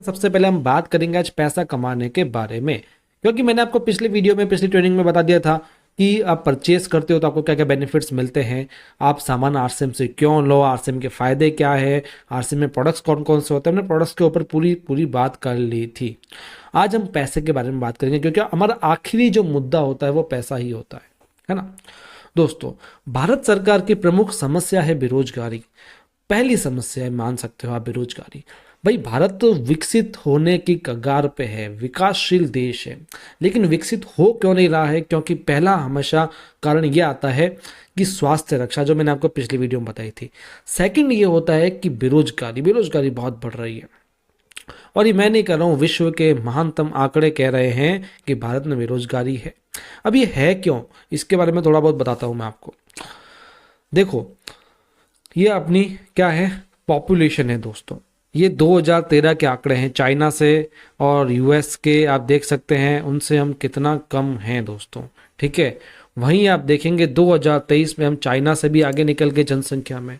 सबसे पहले हम बात करेंगे आज पैसा कमाने के बारे में, क्योंकि मैंने आपको पिछले वीडियो में पिछली ट्रेनिंग में बता दिया था कि आप परचेस करते हो तो आपको क्या क्या बेनिफिट्स मिलते हैं, आप सामान आरसीएम से क्यों लो, आरसीएम के फायदे क्या है, आरसीएम में प्रोडक्ट्स कौन कौन से होते हैं। हमने प्रोडक्ट्स के ऊपर पूरी पूरी बात कर ली थी। आज हम पैसे के बारे में बात करेंगे, क्योंकि हमारा आखिरी जो मुद्दा होता है वो पैसा ही होता है ना दोस्तों। भारत सरकार की प्रमुख समस्या है बेरोजगारी। पहली समस्या है, मान सकते हो आप, बेरोजगारी। भाई भारत तो विकसित होने की कगार पे है, विकासशील देश है, लेकिन विकसित हो क्यों नहीं रहा है? क्योंकि पहला हमेशा कारण ये आता है कि स्वास्थ्य रक्षा, जो मैंने आपको पिछली वीडियो में बताई थी। सेकंड ये होता है कि बेरोजगारी बेरोजगारी बहुत बढ़ रही है। और ये मैं नहीं कह रहा हूँ, विश्व के महानतम आंकड़े कह रहे हैं कि भारत में बेरोजगारी है। अब ये है क्यों, इसके बारे में थोड़ा बहुत बताता हूँ मैं आपको। देखो, ये अपनी क्या है, पॉपुलेशन है दोस्तों। ये 2013 के आंकड़े हैं, चाइना से और यूएस के आप देख सकते हैं, उनसे हम कितना कम हैं दोस्तों। ठीक है, वहीं आप देखेंगे 2023 में हम चाइना से भी आगे निकल गए जनसंख्या में।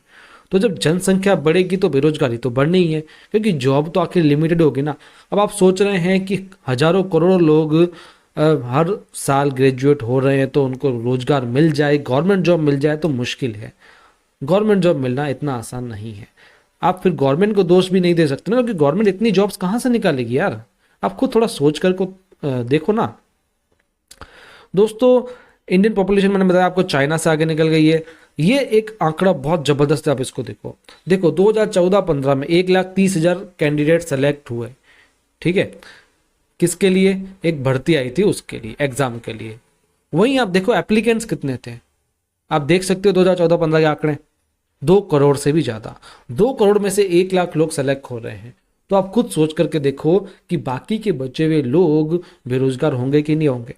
तो जब जनसंख्या बढ़ेगी तो बेरोजगारी तो बढ़नी ही है, क्योंकि जॉब तो आखिर लिमिटेड होगी ना। अब आप सोच रहे हैं कि हजारों करोड़ों लोग हर साल ग्रेजुएट हो रहे हैं तो उनको रोजगार मिल जाए, गवर्नमेंट जॉब मिल जाए, तो मुश्किल है। गवर्नमेंट जॉब मिलना इतना आसान नहीं है। आप फिर गवर्नमेंट को दोष भी नहीं दे सकते ना, क्योंकि गवर्नमेंट इतनी जॉब्स कहाँ से निकालेगी यार। आप खुद थोड़ा सोच कर को देखो ना दोस्तों। इंडियन पॉपुलेशन मैंने बताया आपको चाइना से आगे निकल गई है। ये एक आंकड़ा बहुत जबरदस्त है, आप इसको देखो। देखो 2014-15 में 1,30,000 कैंडिडेट सेलेक्ट हुए। ठीक है, किसके लिए? एक भर्ती आई थी उसके लिए, एग्जाम के लिए। वहीं आप देखो एप्लीकेंट्स कितने थे, आप देख सकते हो 2014-15 के आंकड़े 2 करोड़ से भी ज्यादा। 2 करोड़ में से 1 लाख लोग सेलेक्ट हो रहे हैं। तो आप खुद सोच करके देखो कि बाकी के बचे हुए लोग बेरोजगार होंगे कि नहीं होंगे।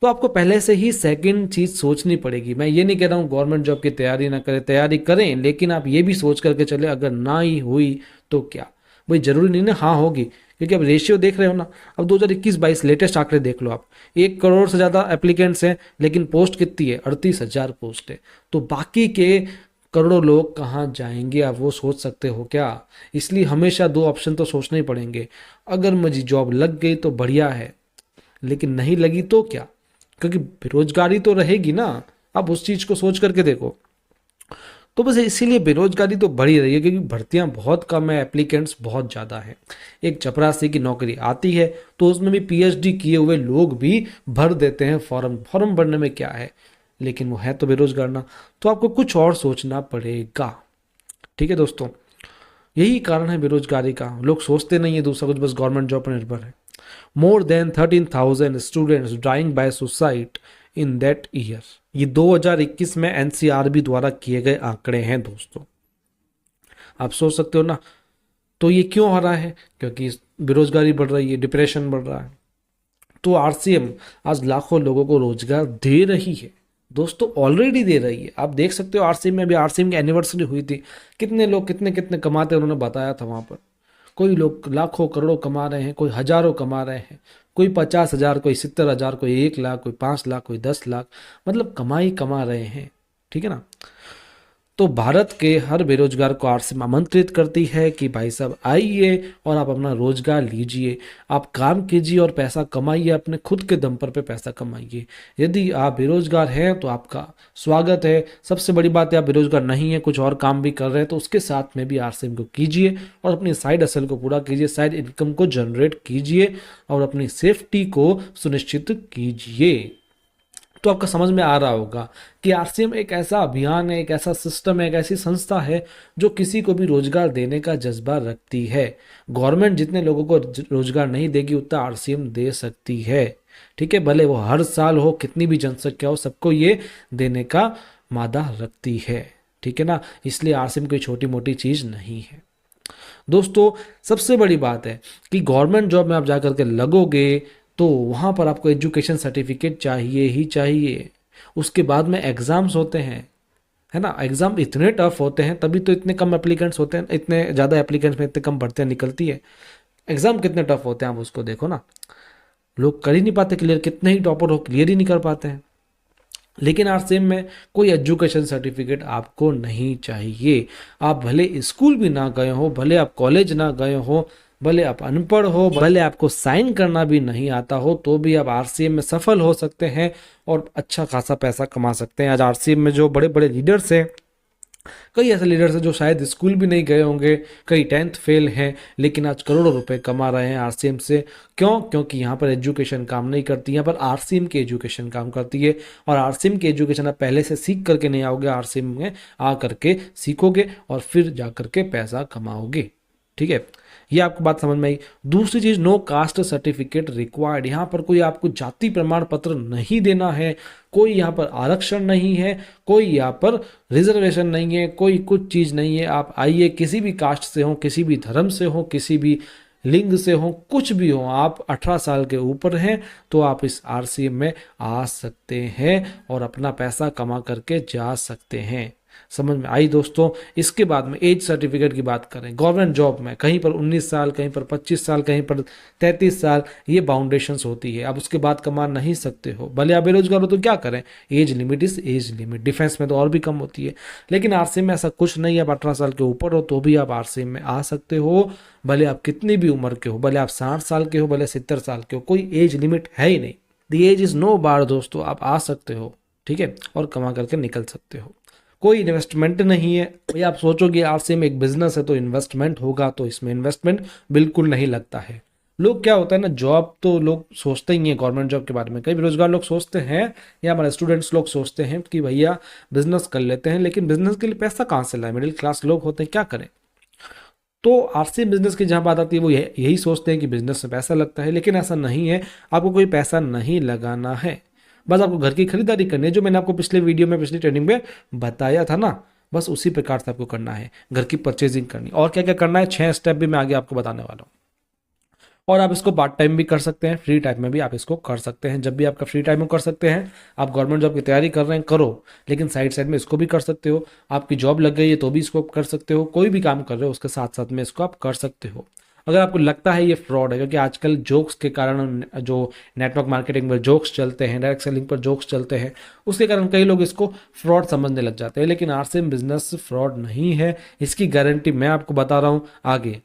तो आपको पहले से ही सेकंड चीज सोचनी पड़ेगी। मैं ये नहीं कह रहा हूँ गवर्नमेंट जॉब की तैयारी ना करें, तैयारी करें, लेकिन आप ये भी सोच करके चले अगर ना ही हुई तो क्या। भाई जरूरी नहीं ना हाँ होगी, क्योंकि अब रेशियो देख रहे हो ना। अब 2021-22 लेटेस्ट आंकड़े देख लो आप, 1 करोड़ से ज़्यादा एप्लीकेंट्स हैं, लेकिन पोस्ट कितनी है? 38,000 पोस्ट है। तो बाकी के करोड़ों लोग कहाँ जाएंगे, आप वो सोच सकते हो क्या? इसलिए हमेशा 2 ऑप्शन तो सोचने ही पड़ेंगे। अगर मुझे जॉब लग गई तो बढ़िया है, लेकिन नहीं लगी तो क्या? क्योंकि बेरोजगारी तो रहेगी ना। आप उस चीज़ को सोच करके देखो। तो बस इसीलिए बेरोजगारी तो बढ़ ही रही है, क्योंकि भर्तियां बहुत कम है, एप्लीकेंट्स बहुत ज़्यादा है। एक चपरासी की नौकरी आती है तो उसमें भी पीएचडी किए हुए लोग भी भर देते हैं फॉर्म। फॉर्म भरने में क्या है, लेकिन वो है तो बेरोजगार ना। तो आपको कुछ और सोचना पड़ेगा। ठीक है दोस्तों, यही कारण है बेरोजगारी का। लोग सोचते नहीं है दूसरा कुछ, बस गवर्नमेंट जॉब पर निर्भर है। More than 13,000 students dying by suicide in that year. ये 2021 में एनसीआरबी द्वारा किए गए आंकड़े हैं दोस्तों। आप सोच सकते हो ना। तो ये क्यों हो रहा है? क्योंकि बेरोजगारी बढ़ रही है, डिप्रेशन बढ़ रहा है। तो आरसीएम आज लाखों लोगों को रोजगार दे रही है दोस्तों, ऑलरेडी दे रही है। आप देख सकते हो आरसीएम में भी, आरसीएम की एनिवर्सरी हुई थी, कितने लोग कितने कितने कमाते हैं उन्होंने बताया था वहां पर। कोई लोग लाखों करोड़ों कमा रहे हैं, कोई हजारों कमा रहे हैं, कोई 50,000, कोई 70,000, कोई 1 लाख, कोई 5 लाख, कोई 10 लाख, मतलब कमाई कमा रहे हैं। ठीक है ना। तो भारत के हर बेरोजगार को आरसीएम आमंत्रित करती है कि भाई साहब आइए और आप अपना रोजगार लीजिए, आप काम कीजिए और पैसा कमाइए, अपने खुद के दम पर पे पैसा कमाइए। यदि आप बेरोजगार हैं तो आपका स्वागत है। सबसे बड़ी बात है आप बेरोजगार नहीं है, कुछ और काम भी कर रहे हैं, तो उसके साथ में भी आरसीएम को कीजिए और अपनी साइड हसल को पूरा कीजिए, साइड इनकम को जनरेट कीजिए और अपनी सेफ्टी को सुनिश्चित कीजिए। तो आपका समझ में आ रहा होगा कि आरसीएम एक ऐसा अभियान है, एक ऐसा सिस्टम है, एक ऐसी संस्था है जो किसी को भी रोजगार देने का जज्बा रखती है। गवर्नमेंट जितने लोगों को रोजगार नहीं देगी उतना आरसीएम दे सकती है। ठीक है, भले वो हर साल हो, कितनी भी जनसंख्या हो, सबको ये देने का मादा रखती है। ठीक है ना, इसलिए आरसीएम कोई छोटी मोटी चीज नहीं है दोस्तों। सबसे बड़ी बात है कि गवर्नमेंट जॉब में आप जाकर के लगोगे तो वहाँ पर आपको एजुकेशन सर्टिफिकेट चाहिए ही चाहिए। उसके बाद में एग्ज़ाम्स होते हैं, है ना। एग्ज़ाम इतने टफ होते हैं, तभी तो इतने कम एप्लीकेंट्स होते हैं, इतने ज़्यादा एप्लीकेंट्स में इतने कम भर्तियाँ निकलती है। एग्ज़ाम कितने टफ होते हैं आप उसको देखो ना। लोग कर ही नहीं पाते क्लियर, कितने ही टॉपर हो क्लियर ही नहीं कर पाते हैं। लेकिन आरसीएम में कोई एजुकेशन सर्टिफिकेट आपको नहीं चाहिए। आप भले स्कूल भी ना गए हो, भले आप कॉलेज ना गए हो, भले आप अनपढ़ हो, भले आपको साइन करना भी नहीं आता हो, तो भी आप आरसीएम में सफल हो सकते हैं और अच्छा खासा पैसा कमा सकते हैं। आज आरसीएम में जो बड़े बड़े लीडर्स हैं, कई ऐसे लीडर्स हैं जो शायद स्कूल भी नहीं गए होंगे, कई 10th फेल हैं, लेकिन आज करोड़ों रुपए कमा रहे हैं आरसीएम से। क्यों? क्योंकि यहाँ पर एजुकेशन काम नहीं करती, यहाँ पर आरसीएम की एजुकेशन काम करती है। और आरसीएम की एजुकेशन आप पहले से सीख करके नहीं आओगे, आरसीएम में आ करके सीखोगे और फिर जा करके पैसा कमाओगे। ठीक है, ये आपको बात समझ में आई। दूसरी चीज, नो कास्ट सर्टिफिकेट रिक्वायर्ड। यहाँ पर कोई आपको जाति प्रमाण पत्र नहीं देना है, कोई यहाँ पर आरक्षण नहीं है, कोई यहाँ पर रिजर्वेशन नहीं है, कोई कुछ चीज नहीं है। आप आइए, किसी भी कास्ट से हो, किसी भी धर्म से हो, किसी भी लिंग से हो, कुछ भी हो, आप 18 साल के ऊपर हैं तो आप इस आरसीएम में आ सकते हैं और अपना पैसा कमा करके जा सकते हैं। समझ में आई दोस्तों? इसके बाद में एज सर्टिफिकेट की बात करें, गवर्नमेंट जॉब में कहीं पर 19 साल, कहीं पर 25 साल, कहीं पर 33 साल, ये बाउंडेशंस होती है। आप उसके बाद कमा नहीं सकते हो, भले आप बेरोजगार हो तो क्या करें, age limit is age limit. Defence में तो और भी कम होती है, लेकिन आरसीएम में ऐसा कुछ नहीं है। आप 18 साल के ऊपर हो तो भी आप आरसीएम में आ सकते हो, भले आप कितनी भी उम्र के हो, भले आप 60 साल के हो, भले 70 साल के हो, कोई एज लिमिट है ही नहीं। द एज इज नो बार दोस्तों, आप आ सकते हो, ठीक है, और कमा करके निकल सकते हो। कोई इन्वेस्टमेंट नहीं है। भाई आप सोचोगे आरसीएम एक बिजनेस है तो इन्वेस्टमेंट होगा, तो इसमें इन्वेस्टमेंट बिल्कुल नहीं लगता है। लोग क्या होता है ना, जॉब तो लोग सोचते ही हैं गवर्नमेंट जॉब के बारे में, कई बेरोजगार लोग सोचते हैं या हमारे स्टूडेंट्स लोग सोचते हैं कि भैया बिजनेस कर लेते हैं, लेकिन बिजनेस के लिए पैसा कहाँ से लाए, मिडिल क्लास लोग होते हैं, क्या करें। तो आरसीएम बिजनेस की जहां बात आती है वो यही सोचते हैं कि बिजनेस में पैसा लगता है, लेकिन ऐसा नहीं है। आपको कोई पैसा नहीं लगाना है, बस आपको घर की खरीदारी करनी है, जो मैंने आपको पिछले वीडियो में, पिछली ट्रेनिंग में बताया था ना, बस उसी प्रकार से आपको करना है। घर की परचेजिंग करनी, और क्या क्या करना है, 6 स्टेप भी मैं आगे आपको बताने वाला हूँ। और आप इसको पार्ट टाइम भी कर सकते हैं, फ्री टाइम में भी आप इसको कर सकते हैं। जब भी आपका फ्री टाइम में कर सकते हैं। आप गवर्नमेंट जॉब की तैयारी कर रहे हैं, करो, लेकिन साइड साइड में इसको भी कर सकते हो। आपकी जॉब लग गई है तो भी इसको कर सकते हो। कोई भी काम कर रहे हो उसके साथ साथ में इसको आप कर सकते हो। अगर आपको लगता है ये फ्रॉड है, क्योंकि आजकल जोक्स के कारण, जो नेटवर्क मार्केटिंग पर जोक्स चलते हैं, डायरेक्ट सेलिंग पर जोक्स चलते हैं, उसके कारण कई लोग इसको फ्रॉड समझने लग जाते हैं। लेकिन आरसीएम बिजनेस फ्रॉड नहीं है, इसकी गारंटी मैं आपको बता रहा हूँ आगे।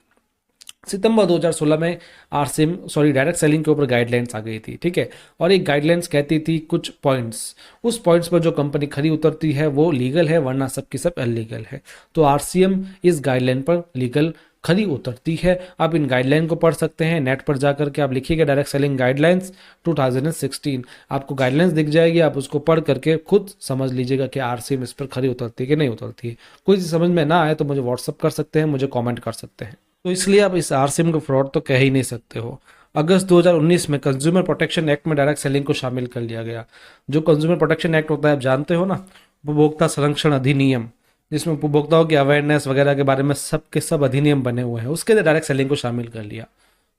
सितंबर 2016 में डायरेक्ट सेलिंग के ऊपर गाइडलाइंस आ गई थी, ठीक है। और एक गाइडलाइंस कहती थी कुछ पॉइंट्स, उस पॉइंट्स पर जो कंपनी खरी उतरती है वो लीगल है, वरना सबकी सब इलीगल है। तो आरसीएम इस गाइडलाइन पर लीगल खरी उतरती है। आप इन गाइडलाइन को पढ़ सकते हैं, नेट पर जाकर के आप लिखिएगा डायरेक्ट सेलिंग गाइडलाइंस 2016, आपको गाइडलाइंस दिख जाएगी। आप उसको पढ़ करके खुद समझ लीजिएगा कि आरसीएम इस पर खरी उतरती है कि नहीं उतरती है। कोई चीज़ समझ में ना आए तो मुझे व्हाट्सअप कर सकते हैं, मुझे कॉमेंट कर सकते हैं। तो इसलिए आप इस आरसीएम को फ्रॉड तो कह ही नहीं सकते हो। अगस्त 2019 में कंज्यूमर प्रोटेक्शन एक्ट में डायरेक्ट सेलिंग को शामिल कर लिया गया। जो कंज्यूमर प्रोटेक्शन एक्ट होता है आप जानते हो ना, उपभोक्ता संरक्षण अधिनियम, जिसमें उपभोक्ताओं की अवेयरनेस वगैरह के बारे में सब के सब अधिनियम बने हुए हैं, उसके लिए डायरेक्ट सेलिंग को शामिल कर लिया।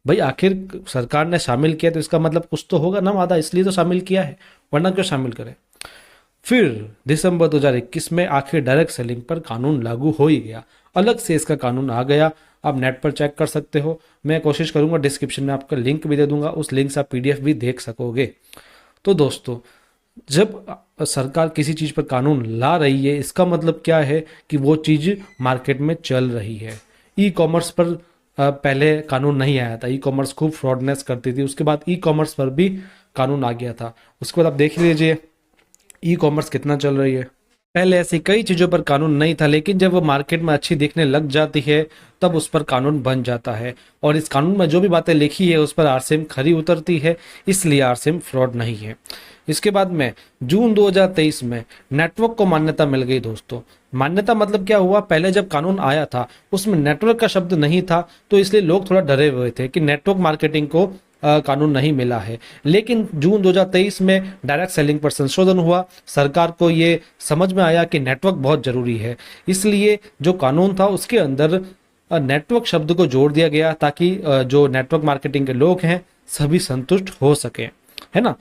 भाई आखिर सरकार ने शामिल किया तो इसका मतलब कुछ तो होगा ना वादा, इसलिए तो शामिल किया है, वरना क्यों शामिल करें। फिर दिसंबर 2021 में आखिर डायरेक्ट सेलिंग पर कानून लागू हो ही गया, अलग से इसका कानून आ गया। आप नेट पर चेक कर सकते हो, मैं कोशिश करूंगा डिस्क्रिप्शन में आपका लिंक भी दे दूंगा, उस लिंक से आप पीडीएफ भी देख सकोगे। तो दोस्तों, जब सरकार किसी चीज़ पर कानून ला रही है, इसका मतलब क्या है कि वो चीज़ मार्केट में चल रही है। ई कॉमर्स पर पहले कानून नहीं आया था, ई कॉमर्स खूब फ्रॉडनेस करती थी, उसके बाद ई कॉमर्स पर भी कानून आ गया था। उसके बाद आप देख लीजिए ई कॉमर्स कितना चल रही है। पहले ऐसी कई चीज़ों पर कानून नहीं था, लेकिन जब वो मार्केट में अच्छी दिखने लग जाती है तब उस पर कानून बन जाता है। और इस कानून में जो भी बातें लिखी है उस पर आरसीएम खरी उतरती है, इसलिए आरसीएम फ्रॉड नहीं है। इसके बाद में जून 2023 में नेटवर्क को मान्यता मिल गई दोस्तों। मान्यता मतलब क्या हुआ, पहले जब कानून आया था उसमें नेटवर्क का शब्द नहीं था, तो इसलिए लोग थोड़ा डरे हुए थे कि नेटवर्क मार्केटिंग को कानून नहीं मिला है। लेकिन जून 2023 में डायरेक्ट सेलिंग पर संशोधन हुआ, सरकार को ये समझ में आया कि नेटवर्क बहुत जरूरी है, इसलिए जो कानून था उसके अंदर नेटवर्क शब्द को जोड़ दिया गया, ताकि जो नेटवर्क मार्केटिंग के लोग हैं सभी संतुष्ट हो सके, है ना।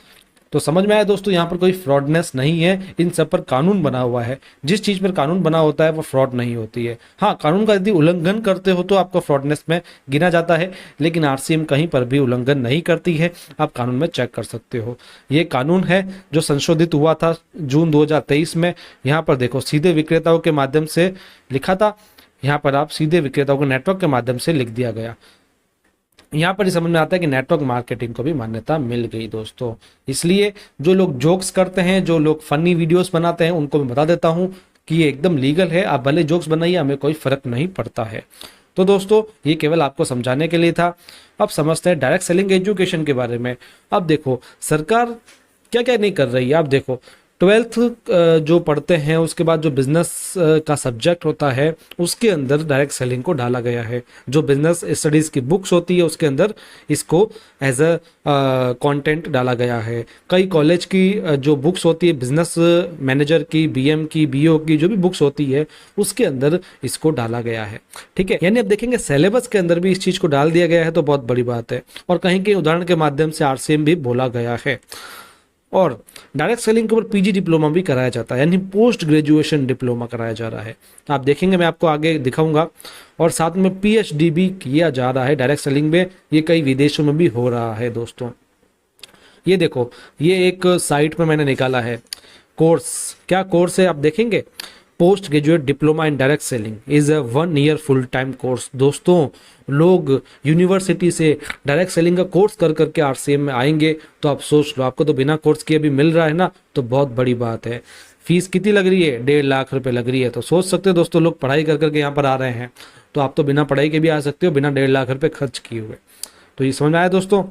तो समझ में आया दोस्तों, यहाँ पर कोई फ्रॉडनेस नहीं है, इन सब पर कानून बना हुआ है। जिस चीज पर कानून बना होता है वो फ्रॉड नहीं होती है। हाँ, कानून का यदि उल्लंघन करते हो तो आपको फ्रॉडनेस में गिना जाता है, लेकिन आरसीएम कहीं पर भी उल्लंघन नहीं करती है। आप कानून में चेक कर सकते हो। ये कानून है जो संशोधित हुआ था जून 2023 में। यहाँ पर देखो, सीधे विक्रेताओं के माध्यम से लिखा था, यहाँ पर आप सीधे विक्रेताओं को नेटवर्क के माध्यम से लिख दिया गया। यहाँ पर ही समझ में आता है कि नेटवर्क मार्केटिंग को भी मान्यता मिल गई दोस्तों। इसलिए जो लोग जोक्स करते हैं, जो लोग फनी वीडियोस बनाते हैं, उनको मैं बता देता हूँ कि ये एकदम लीगल है, आप भले जोक्स बनाइए, हमें कोई फर्क नहीं पड़ता है। तो दोस्तों ये केवल आपको समझाने के लिए था। अब समझते हैं डायरेक्ट सेलिंग एजुकेशन के बारे में। अब देखो सरकार क्या क्या नहीं कर रही है। आप देखो 12th जो पढ़ते हैं उसके बाद जो बिजनेस का सब्जेक्ट होता है उसके अंदर डायरेक्ट सेलिंग को डाला गया है। जो बिजनेस स्टडीज की बुक्स होती है उसके अंदर इसको एज अ कंटेंट डाला गया है। कई कॉलेज की जो बुक्स होती है बिजनेस मैनेजर की, बीएम की, बीओ की जो भी बुक्स होती है उसके अंदर इसको डाला गया है। ठीक है, यानी अब देखेंगे सिलेबस के अंदर भी इस चीज को डाल दिया गया है, तो बहुत बड़ी बात है। और कहीं के उदाहरण के माध्यम से आरसीएम भी बोला गया है। और डायरेक्ट सेलिंग के ऊपर पीजी डिप्लोमा भी कराया जाता है, यानी पोस्ट ग्रेजुएशन डिप्लोमा कराया जा रहा है। आप देखेंगे, मैं आपको आगे दिखाऊंगा। और साथ में पीएचडी भी किया जा रहा है डायरेक्ट सेलिंग में। ये कई विदेशों में भी हो रहा है दोस्तों। ये देखो, ये एक साइट में मैंने निकाला है कोर्स। क्या कोर्स है आप देखेंगे, post graduate diploma in direct selling is a 1 year full time course. दोस्तों लोग यूनिवर्सिटी से डायरेक्ट सेलिंग का कोर्स कर करके आरसीएम में आएंगे, तो आप सोच लो, आपको तो बिना कोर्स किए भी मिल रहा है ना, तो बहुत बड़ी बात है। फीस कितनी लग रही है, 1.5 लाख रुपए लग रही है। तो सोच सकते हो दोस्तों, लोग पढ़ाई कर करके यहाँ पर आ रहे हैं, तो आप तो बिना पढ़ाई के भी आ सकते हो, बिना 1.5 लाख रुपए खर्च किए हुए। तो ये समझ में आया दोस्तों।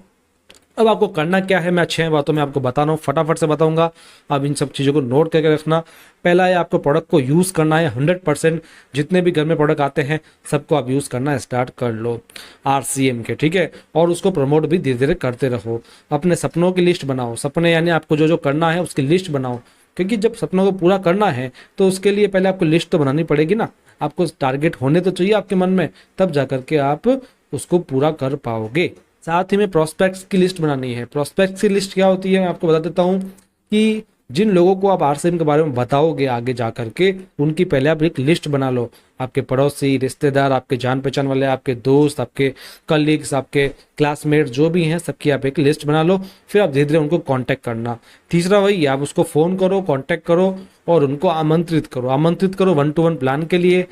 अब आपको करना क्या है, मैं 6 बातों में आपको बता रहा हूँ, फटाफट से बताऊंगा। आप इन सब चीज़ों को नोट करके रखना। पहला है, आपको प्रोडक्ट को यूज़ करना है 100%। जितने भी घर में प्रोडक्ट आते हैं सबको आप यूज़ करना स्टार्ट कर लो आरसीएम के, ठीक है। और उसको प्रमोट भी धीरे धीरे करते रहो। अपने सपनों की लिस्ट बनाओ, सपने यानी आपको जो जो करना है उसकी लिस्ट बनाओ, क्योंकि जब सपनों को पूरा करना है तो उसके लिए पहले आपको लिस्ट तो बनानी पड़ेगी ना। आपको टारगेट होने तो चाहिए आपके मन में, तब जा करके आप उसको पूरा कर पाओगे। साथ ही में प्रोस्पेक्ट्स की लिस्ट बनानी है। प्रोस्पेक्ट्स की लिस्ट क्या होती है, मैं आपको बता देता हूँ कि जिन लोगों को आप आरसीएम के बारे में बताओगे आगे जा करके, उनकी पहले आप एक लिस्ट बना लो। आपके पड़ोसी, रिश्तेदार, आपके जान पहचान वाले, आपके दोस्त, आपके कलीग्स, आपके क्लासमेट जो भी हैं, सबकी आप एक लिस्ट बना लो। फिर आप धीरे धीरे उनको कांटेक्ट करना। तीसरा वही, आप उसको फ़ोन करो, कांटेक्ट करो और उनको आमंत्रित करो। आमंत्रित करो 1-to-1 प्लान के लिए।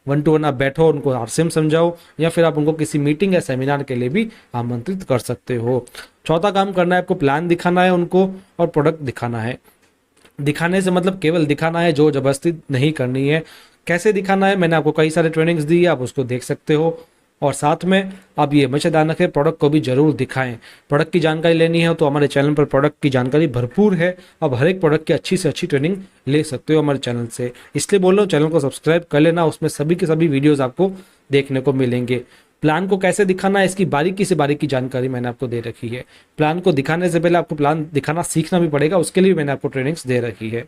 1-to-1 आप बैठो, उनको आरसीएम समझाओ, या फिर आप उनको किसी मीटिंग या सेमिनार के लिए भी आमंत्रित कर सकते हो। चौथा काम करना है, आपको प्लान दिखाना है उनको और प्रोडक्ट दिखाना है। दिखाने से मतलब केवल दिखाना है, जोर जबरदस्ती नहीं करनी है। कैसे दिखाना है, मैंने आपको कई सारे ट्रेनिंग्स दी है, आप उसको देख सकते हो। और साथ में आप ये हमेशा ध्यान रखें, प्रोडक्ट को भी जरूर दिखाएं। प्रोडक्ट की जानकारी लेनी है तो हमारे चैनल पर प्रोडक्ट की जानकारी भरपूर है। आप हर एक प्रोडक्ट की अच्छी से अच्छी ट्रेनिंग ले सकते हो हमारे चैनल से। इसलिए बोल रहा हूँ, चैनल को सब्सक्राइब कर लेना, उसमें सभी के सभी वीडियोज़ आपको देखने को मिलेंगे। प्लान को कैसे दिखाना है, इसकी बारीकी से बारीकी जानकारी मैंने आपको दे रखी है। प्लान को दिखाने से पहले आपको प्लान दिखाना सीखना भी पड़ेगा, उसके लिए मैंने आपको ट्रेनिंग्स दे रखी है।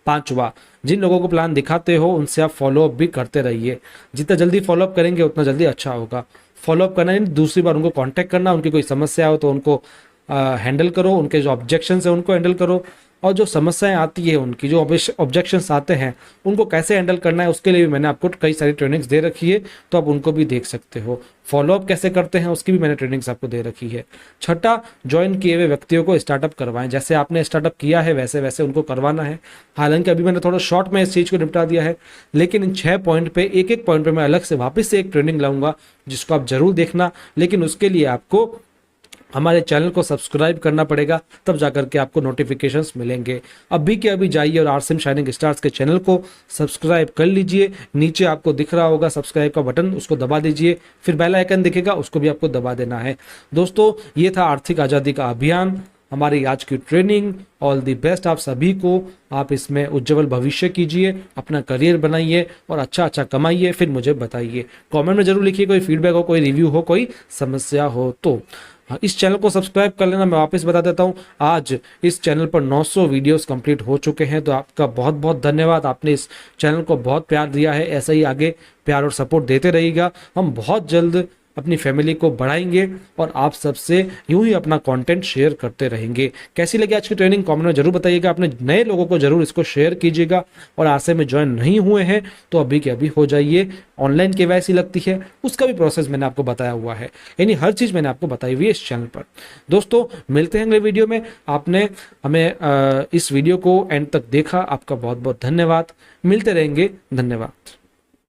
पांचवा, जिन लोगों को प्लान दिखाते हो उनसे आप फॉलोअप भी करते रहिए। जितना जल्दी फॉलोअप करेंगे उतना जल्दी अच्छा होगा। फॉलोअप करना यानी दूसरी बार उनको कांटेक्ट करना, उनकी कोई समस्या हो तो उनको हैंडल करो, उनके जो ऑब्जेक्शंस है उनको हैंडल करो, और जो समस्याएं आती है उनकी जो ऑब्जेक्शंस आते हैं उनको कैसे हैंडल करना है उसके लिए भी मैंने आपको कई सारी ट्रेनिंग्स दे रखी है, तो आप उनको भी देख सकते हो। फॉलोअप कैसे करते हैं उसकी भी मैंने ट्रेनिंग्स आपको दे रखी है। छठा, ज्वाइन किए हुए व्यक्तियों को स्टार्टअप करवाएं। जैसे आपने स्टार्टअप किया है वैसे वैसे उनको करवाना है। हालांकि अभी मैंने थोड़ा शॉर्ट में इस चीज़ को निपटा दिया है, लेकिन इन 6 पॉइंट पे एक एक पॉइंट पे मैं अलग से वापस से एक ट्रेनिंग लाऊंगा जिसको आप जरूर देखना। लेकिन उसके लिए आपको हमारे चैनल को सब्सक्राइब करना पड़ेगा, तब जाकर के आपको नोटिफिकेशंस मिलेंगे। अभी के अभी जाइए और आरसीएम शाइनिंग स्टार्स के चैनल को सब्सक्राइब कर लीजिए। नीचे आपको दिख रहा होगा सब्सक्राइब का बटन, उसको दबा दीजिए। फिर बेल आइकन दिखेगा, उसको भी आपको दबा देना है। दोस्तों ये था आर्थिक आज़ादी का अभियान, हमारी आज की ट्रेनिंग। ऑल दी बेस्ट आप सभी को। आप इसमें उज्जवल भविष्य कीजिए, अपना करियर बनाइए और अच्छा अच्छा कमाइए। फिर मुझे बताइए, कमेंट में जरूर लिखिए कोई फीडबैक हो, कोई रिव्यू हो, कोई समस्या हो तो। इस चैनल को सब्सक्राइब कर लेना। मैं वापस बता देता हूँ, आज इस चैनल पर 900 वीडियोस कंप्लीट हो चुके हैं, तो आपका बहुत बहुत धन्यवाद। आपने इस चैनल को बहुत प्यार दिया है, ऐसा ही आगे प्यार और सपोर्ट देते रहिएगा। हम बहुत जल्द अपनी फैमिली को बढ़ाएंगे और आप सबसे यूं ही अपना कंटेंट शेयर करते रहेंगे। कैसी लगी आज की ट्रेनिंग कमेंट में जरूर बताइएगा। अपने नए लोगों को जरूर इसको शेयर कीजिएगा। और आरसीएम में ज्वाइन नहीं हुए हैं तो अभी के अभी हो जाइए। ऑनलाइन केवाईसी लगती है, उसका भी प्रोसेस मैंने आपको बताया हुआ है, यानी हर चीज़ मैंने आपको बताई हुई है इस चैनल पर। दोस्तों मिलते हैं अगले वीडियो में। आपने हमें इस वीडियो को एंड तक देखा, आपका बहुत बहुत धन्यवाद। मिलते रहेंगे, धन्यवाद।